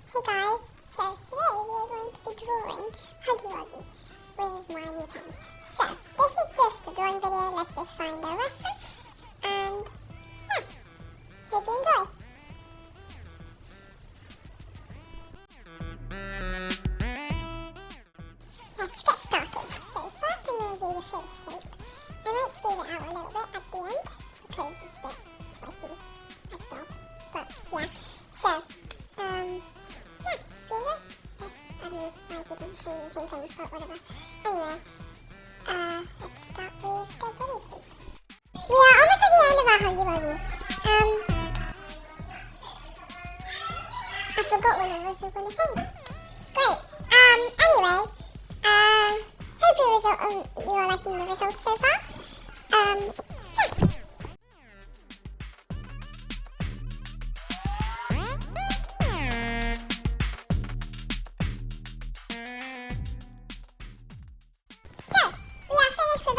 Hey guys, so today we are going to be drawing Huggy Wuggy with my new pens. So, this is just a drawing video, let's just find a reference, and yeah, hope you enjoy. Let's get started. So first I'm going to do the face shape. I might smooth it out a little bit at the end, because it's a bit squishy at the top, but yeah, so, I might even say the same thing, but whatever. Anyway, let's start with the body shape. We are almost at the end of our Huggy Wuggy. I forgot what I was going to say. Great. Anyway, hope you are liking the results so far. Yeah.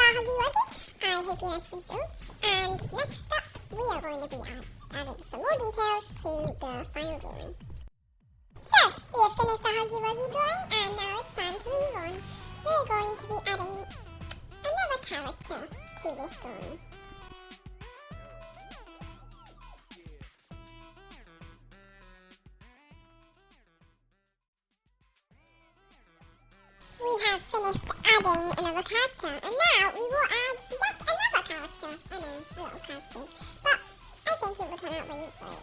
Huggy Wuggy. I hope you like the results. And next up, we are going to be adding some more details to the final drawing. So, we have finished the Huggy Wuggy drawing, and now it's time to move on. We're going to be adding another character to this drawing. We have finished adding another character, and now we will add yet another character. I know, a lot of characters, but I think it will turn out really great.